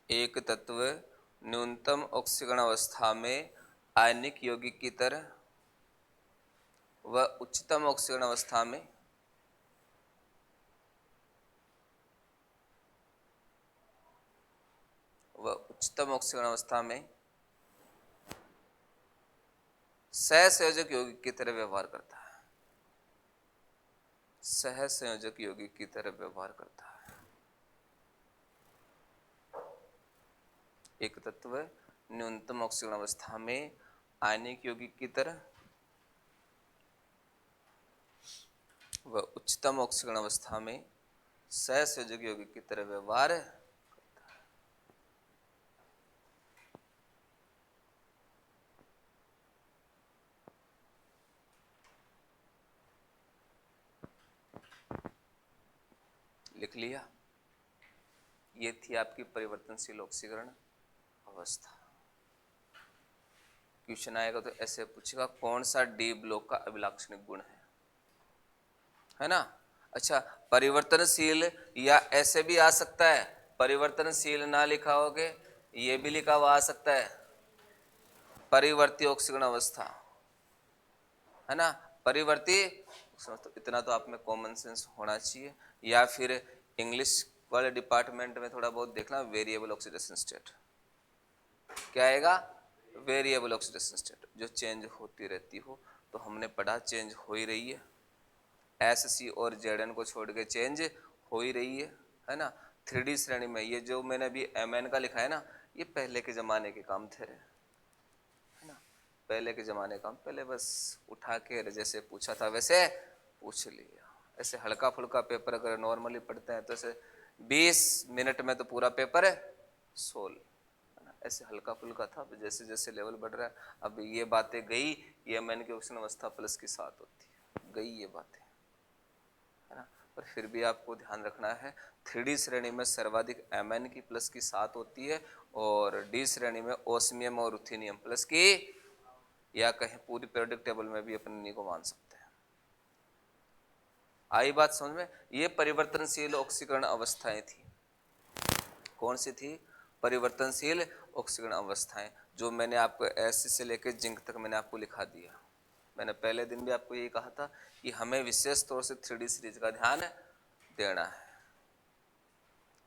एक तत्व न्यूनतम ऑक्सीकरण अवस्था में आयनिक यौगिक की तरह व उच्चतम ऑक्सीकरण अवस्था में सहसंयोजक यौगिक की तरह व्यवहार करता है, सहसंयोजक यौगिक की तरह व्यवहार करता है। एक तत्व न्यूनतम ऑक्सीकरण अवस्था में आयनिक यौगिक की तरह व उच्चतम ऑक्सीकरण अवस्था में सहसंयोजक यौगिक की तरह व्यवहार करता है। लिख लिया, ये थी आपकी परिवर्तनशील ऑक्सीकरण अवस्था। क्वेश्चन आएगा तो ऐसे पूछेगा, कौन सा डी ब्लॉक का अभिलाक्षणिक गुण है ना। अच्छा, परिवर्तनशील, या ऐसे भी आ सकता है, परिवर्तनशील ना लिखा होगे, ये भी लिखा हुआ आ सकता है, परिवर्ती ऑक्सीकरण अवस्था, है ना, परिवर्ती। तो इतना तो आप में कॉमन सेंस होना चाहिए। या फिर इंग्लिश वाले डिपार्टमेंट में थोड़ा बहुत देखना, वेरिएबल ऑक्सीडेशन स्टेट क्या आएगा, वेरिएबल ऑक्सीडेशन स्टेट, जो चेंज होती रहती हो, तो हमने पढ़ा चेंज हो ही रही है, एस सी और जेड एन को छोड़ के चेंज हो ही रही है ना। 3D श्रेणी में ये जो मैंने अभी एम एन का लिखा है ना, ये पहले के जमाने के काम थे, है ना, पहले के जमाने का। पहले बस उठा के जैसे पूछा था वैसे पूछ लिया। ऐसे हल्का फुल्का पेपर अगर नॉर्मली पढ़ते हैं तो ऐसे 20 मिनट में तो पूरा पेपर सोल्व, है ना। ऐसे हल्का फुल्का था, जैसे जैसे लेवल बढ़ रहा है अब ये बातें गई, ये मैन की ऑक्सीजन अवस्था प्लस की 7 होती है, गई ये बातें, है ना। पर फिर भी आपको ध्यान रखना है 3D श्रेणी में सर्वाधिक Mn की प्लस की 7 होती है, और डी श्रेणी में ओस्मियम और रुथेनियम प्लस की, या कहें पूरी पीरियोडिक टेबल में भी अपन इन्हीं को मान सकते हैं। आई बात समझ में। ये परिवर्तनशील ऑक्सीकरण अवस्थाएं थी। कौन सी थी? परिवर्तनशील ऑक्सीकरण अवस्थाएं, जो मैंने आपको एस से लेकर जिंक तक मैंने आपको लिखा दिया। मैंने पहले दिन भी आपको यही कहा था कि हमें विशेष तौर से 3D सीरीज का ध्यान देना है।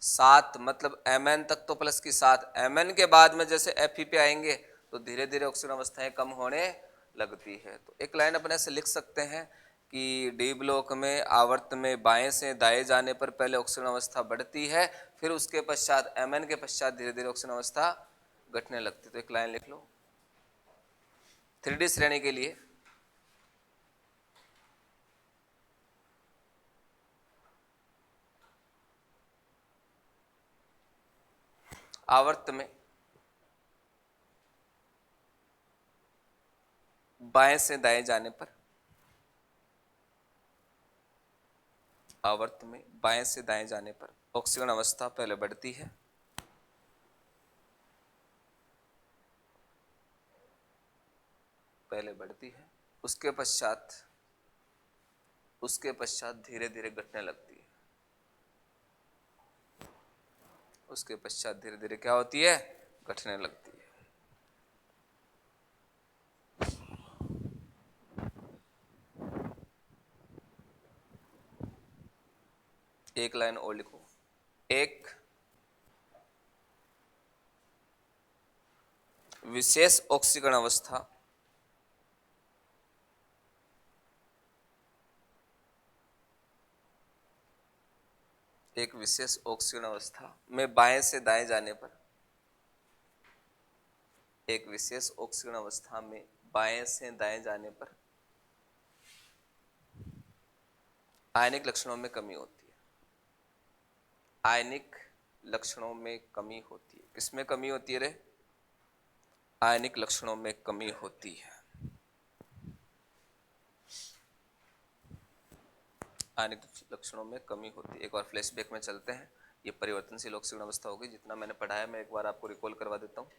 7 मतलब Mn तक तो प्लस की 7, Mn के बाद में जैसे Fe पे आएंगे तो धीरे धीरे ऑक्सीजन अवस्थाएं कम होने लगती है। तो एक लाइन अपने से लिख सकते हैं कि डी ब्लॉक में आवर्त में बाएं से दाएं जाने पर पहले ऑक्सीजन अवस्था बढ़ती है, फिर उसके पश्चात Mn के पश्चात धीरे धीरे ऑक्सीजन अवस्था घटने लगती है। तो एक लाइन लिख लो 3D श्रेणी के लिए। आवर्त में बाएं से दाएं जाने पर, आवर्त में बाएं से दाएं जाने पर ऑक्सीजन अवस्था पहले बढ़ती है, पहले बढ़ती है, उसके पश्चात धीरे धीरे घटने लगती है, उसके पश्चात धीरे धीरे क्या होती है? घटने लगती है। एक लाइन और लिखो, एक विशेष ऑक्सीकरण अवस्था एक विशेष ऑक्सीकरण अवस्था में बाएं से दाएं जाने पर, एक विशेष ऑक्सीकरण अवस्था में बाएं से दाएं जाने पर आयनिक लक्षणों में कमी होती है। आयनिक लक्षणों में कमी होती है। किसमें कमी होती है रे? आयनिक लक्षणों में कमी होती है। आयनिक लक्षणों में कमी होती है। एक बार फ्लैशबैक में चलते हैं। ये परिवर्तनशील ऑक्सीकरण अवस्था होगी, जितना मैंने पढ़ाया मैं एक बार आपको रिकॉल करवा देता हूँ,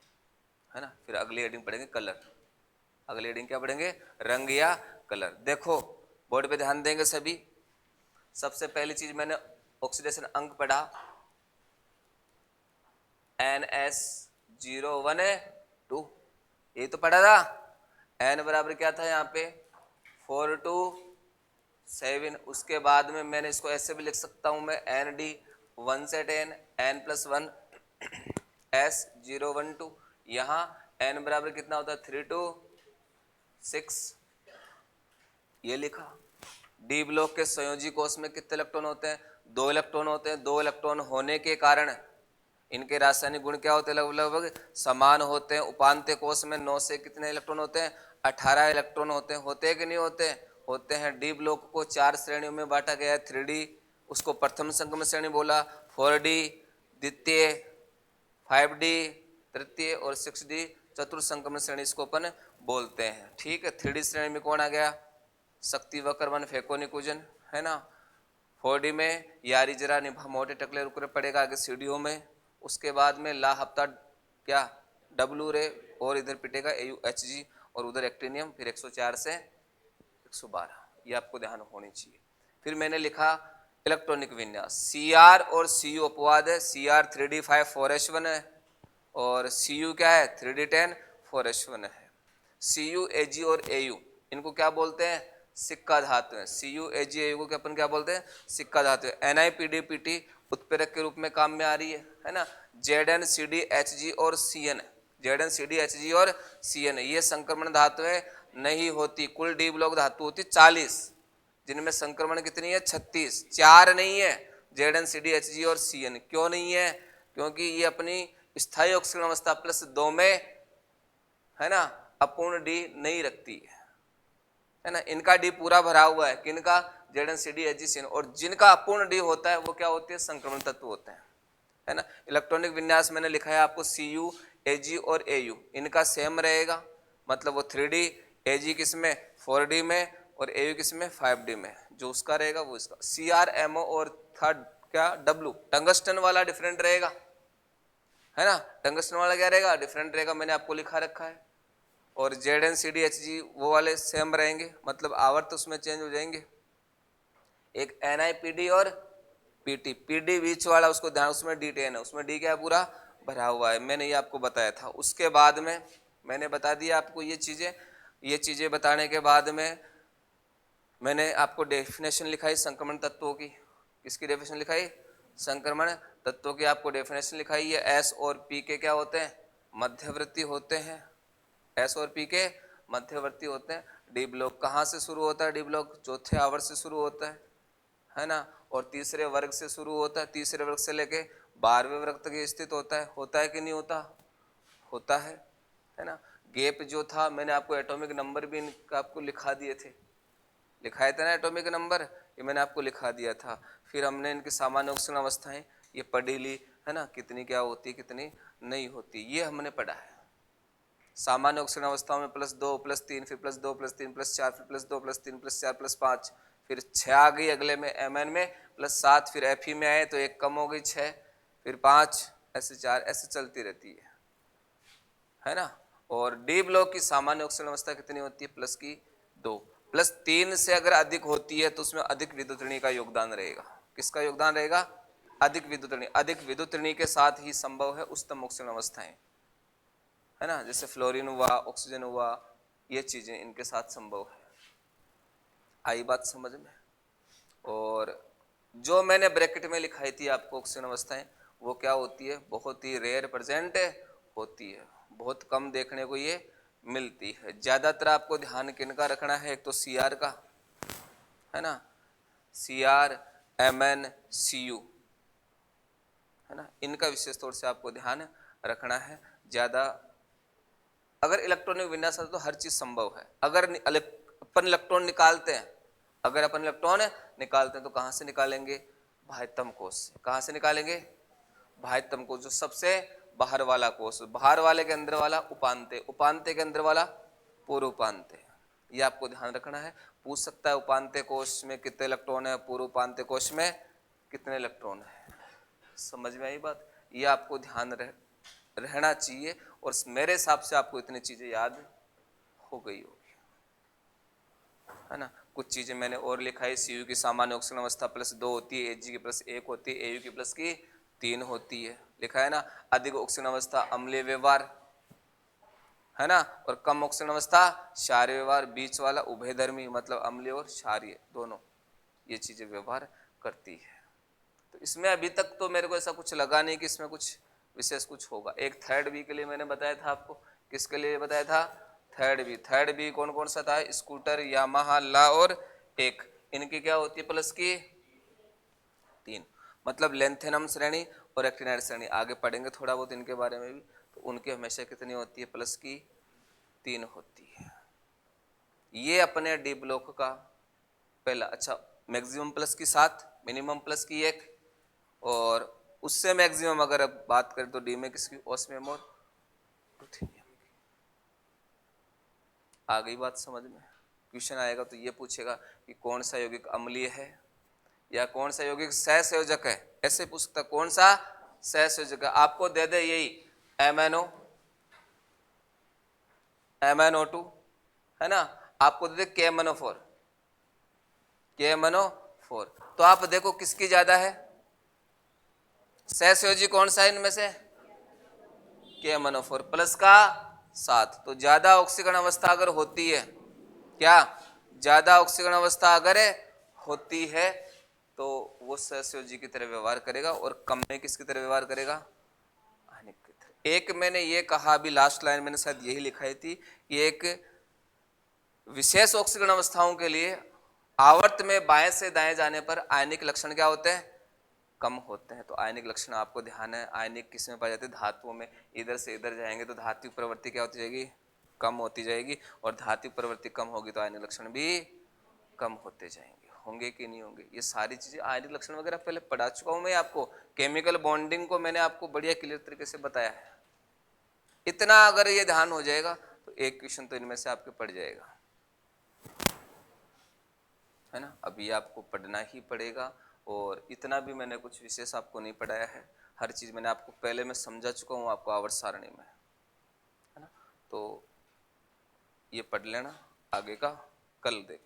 है ना। फिर अगली हेडिंग पढ़ेंगे कलर। अगली हेडिंग क्या पढ़ेंगे? रंग या कलर। देखो बोर्ड पे ध्यान देंगे सभी। सबसे पहली चीज मैंने ऑक्सीडेशन अंक पढ़ा, NS012, ये तो पढ़ा था। N बराबर क्या था यहाँ पे? 427। उसके बाद में मैंने इसको ऐसे भी लिख सकता हूं मैं, ND 1 से 10 N+1 S012। यहाँ N बराबर कितना होता है? 3 to 6, ये लिखा। डी ब्लॉक के संयोजी कोष में कितने इलेक्ट्रॉन होते हैं? 2 इलेक्ट्रॉन होते हैं। 2 इलेक्ट्रॉन होने के कारण इनके रासायनिक गुण क्या होते हैं? लगभग समान होते हैं। उपांत्य कोष में 9 से कितने इलेक्ट्रॉन होते हैं? 18 इलेक्ट्रॉन होते हैं। होते हैं कि नहीं होते? होते हैं। डी ब्लॉक को 4 श्रेणियों में बांटा गया है। 3D उसको प्रथम संक्रमण श्रेणी बोला, 4D द्वितीय, 5D तृतीय और 6D चतुर्थ संक्रमण श्रेणी इसको अपन बोलते हैं। ठीक है। 3D श्रेणी में कौन आ गया? शक्ति वक्रमण फेकोनिकुजन, है ना। 4D में यारी जरा निभा मोटे टकले रुकरे पड़ेगा आगे सीढ़ियों में। उसके बाद में ला हफ्ता क्या? डब्लू रे, और इधर पिटेगा AuHG, और उधर एक्टिनियम। फिर 104 से 112, ये आपको ध्यान होनी चाहिए। फिर मैंने लिखा इलेक्ट्रॉनिक विन्यास। Cr और Cu अपवाद है। Cr 3D5 4H1 है, और Cu क्या है? 3D10 4H1 है। Cu, Ag और Au इनको क्या बोलते हैं? सिक्का धातु है। Cu, Ag, Au को अपन क्या बोलते हैं? सिक्का धातु है। NiPDPT उत्प्रेरक के रूप में काम में आ रही है ना। Zn, Cd, Hg और Cn, Zn, Cd, Hg और Cn ये संक्रमण धातु है। नहीं होती। कुल डी ब्लॉक धातु होती 40, जिनमें संक्रमण कितनी है 36, 4 नहीं है Zn CdHg और Cn। क्यों नहीं है? क्योंकि ये अपनी स्थायी ऑक्सीकरण अवस्था +2 में, है ना, अपूर्ण डी नहीं रखती है ना। इनका डी पूरा भरा हुआ है, किनका? Zn CdHg Cn। और जिनका अपूर्ण डी होता है वो क्या होती है? संक्रमण तत्व होते हैं, है ना। इलेक्ट्रॉनिक विन्यास मैंने लिखा है आपको Cu, Ag और Au, इनका सेम रहेगा, मतलब वो 3D, Ag किसमें 4D में और Au किसमें 5D में, जो उसका रहेगा वो इसका। CrMO और थर्ड क्या W, टंगस्टन वाला डिफरेंट रहेगा, है ना। टंगस्टन वाला क्या रहेगा? डिफरेंट रहेगा, मैंने आपको लिखा रखा है। और Zn CdHg वो वाले सेम रहेंगे, मतलब आवर्त उसमें चेंज हो जाएंगे। एक NiPd और पीटी, पीडी बीच वाला उसको ध्यान, उसमें D10 है, उसमें डी क्या पूरा भरा हुआ है, मैंने ये आपको बताया था। उसके बाद में मैंने बता दिया आपको ये चीजें बताने के बाद में मैंने आपको डेफिनेशन लिखाई संक्रमण तत्वों की। किसकी डेफिनेशन लिखाई? संक्रमण तत्वों की आपको डेफिनेशन लिखाई। ये एस और पी के क्या होते हैं? मध्यवर्ती होते हैं। एस और पी के मध्यवर्ती होते हैं। डी ब्लॉक कहाँ से शुरू होता है? डी ब्लॉक चौथे आवर्त से शुरू होता है ना, और तीसरे वर्ग से शुरू होता है। तीसरे वर्ग से लेके 12वें वर्ग तक स्थित होता है कि नहीं होता? होता है ना। गैप जो था मैंने आपको एटॉमिक नंबर भी आपको लिखाए थे ना, एटॉमिक नंबर ये मैंने आपको लिखा दिया था। फिर हमने इनकी सामान्य ऑक्सीकरण अवस्थाएं ये पढ़ी ली, है ना, कितनी क्या होती कितनी नहीं होती, ये हमने पढ़ा है। सामान्य ऑक्सीकरण अवस्थाओं में +2 +3 फिर +2 +3 +4 फिर +2 +3 +4 +5 फिर 6 आ गई अगले में Mn में +7 फिर Fe में आए तो 1 कम हो गई 6 फिर 5 ऐसे 4 ऐसे चलती रहती है ना। और डी ब्लॉक की सामान्य ऑक्सीकरण अवस्था कितनी होती है? +2 +3 से अगर अधिक होती है तो उसमें अधिक विद्युतऋणी का योगदान रहेगा। किसका योगदान रहेगा? अधिक विद्युतऋणी। अधिक विद्युतऋणी के साथ ही संभव है उच्चतम ऑक्सीकरण अवस्थाएं, है ना, जैसे फ्लोरीन हुआ, ऑक्सीजन हुआ, ये चीजें इनके साथ संभव है। आई बात समझ में? और जो मैंने ब्रैकेट में लिखाई थी आपको ऑक्सीजन अवस्थाएं, वो क्या होती है? बहुत ही रेयर प्रेजेंट होती है, बहुत कम देखने को ये मिलती है। ज्यादातर आपको ध्यान किनका रखना है? एक तो Cr का, है ना, Cr, Mn, Cu, है ना, इनका विशेष तौर से आपको ध्यान रखना है। ज्यादा अगर इलेक्ट्रॉनिक विन्यास है तो हर चीज संभव है। अगर अपन इलेक्ट्रॉन निकालते हैं, तो कहां से निकालेंगे? बाह्यतम कोश से। कहां से निकालेंगे? बाह्यतम कोश, जो सबसे बाहर वाला कोश, बाहर वाले के अंदर वाला उपांत्य, उपांत्य के अंदर वाला पूर्व उपांत्य, ये आपको ध्यान रखना है। पूछ सकता है उपांत्य कोश में कितने इलेक्ट्रॉन है, पूर्व उपांत्य कोश में कितने इलेक्ट्रॉन है। समझ में आई बात? ये आपको ध्यान रहना चाहिए। और मेरे हिसाब से आपको इतनी चीजें याद हो गई होगी, है ना। कुछ चीजें मैंने और लिखा है। Cu की सामान्य ऑक्सीकरण अवस्था +2 होती है, Ag की +1 होती है, Au की +3 होती है, लिखा है ना। अधिक ऑक्सीकरण अवस्था अम्लीय व्यवहार, है ना, और कम ऑक्सीकरण अवस्था क्षारीय व्यवहार। बीच वाला उभयधर्मी, मतलब अम्लीय और क्षारीय दोनों ये चीजें व्यवहार करती है। तो इसमें अभी तक तो मेरे को ऐसा कुछ लगा नहीं कि इसमें कुछ विशेष कुछ होगा। एक थर्ड बी के लिए मैंने बताया था आपको, किसके लिए बताया था? थर्ड बी कौन कौन सा था? स्कूटर, यामाहा, ला और एक, इनकी क्या होती है? +3, मतलब लेंथेनम श्रेणी और एक्टिनाइड श्रेणी। आगे पढ़ेंगे थोड़ा बहुत इनके बारे में भी, तो उनकी हमेशा कितनी होती है? +3 होती है। ये अपने डी ब्लॉक का पहला। अच्छा, मैक्सिमम +7, मिनिमम +1, और उससे मैक्सिमम अगर अब बात करें तो डी में किसकी? ऑस्मियम और रुथेनियम की। आ गई बात समझ में? क्वेश्चन आएगा तो ये पूछेगा कि कौन सा यौगिक अम्लीय है या कौन सा यौगिक सहसंयोजक है, ऐसे पूछ सकता। कौन सा सहसंयोजक है? आपको दे दे यही MnO2, है ना, आपको दे दे KMnO4, तो आप देखो किसकी ज्यादा है? सहसंयोजी कौन सा है इनमें से? KMnO4 +7। तो ज्यादा ऑक्सीकरण अवस्था अगर होती है, क्या ज्यादा ऑक्सीकरण अवस्था अगर होती है तो वो सहसंयोजी की तरह व्यवहार करेगा, और कम में किसकी तरह व्यवहार करेगा? आयनिक की तरह। एक मैंने ये कहा अभी लास्ट लाइन मैंने शायद यही लिखाई थी कि एक विशेष ऑक्सीकरण अवस्थाओं के लिए आवर्त में बाएं से दाएं जाने पर आयनिक लक्षण क्या होते हैं, कम होते हैं। तो आयनिक लक्षण आपको ध्यान है, आयनिक किस में पाए जाते हैं, धातुओं में। इधर से इधर जाएंगे तो धातु प्रवृत्ति क्या होती जाएगी, कम होती जाएगी, और धातु प्रवृत्ति कम होगी तो आयनिक लक्षण भी कम होते जाएंगे। होंगे कि नहीं होंगे, ये सारी चीजें आयनिक लक्षण वगैरह पहले पढ़ा चुका हूं मैं आपको। केमिकल बॉन्डिंग को मैंने आपको बढ़िया क्लियर तरीके से बताया है। इतना अगर ये ध्यान हो जाएगा तो एक क्वेश्चन तो इनमें से आपके पड़ जाएगा, है ना। अभी आपको पढ़ना ही पड़ेगा, और इतना भी मैंने कुछ विशेष आपको नहीं पढ़ाया है, हर चीज मैंने आपको पहले मैं समझा चुका हूँ आपको आवर्त सारणी में, है ना। तो ये पढ़ लेना, आगे का कल देख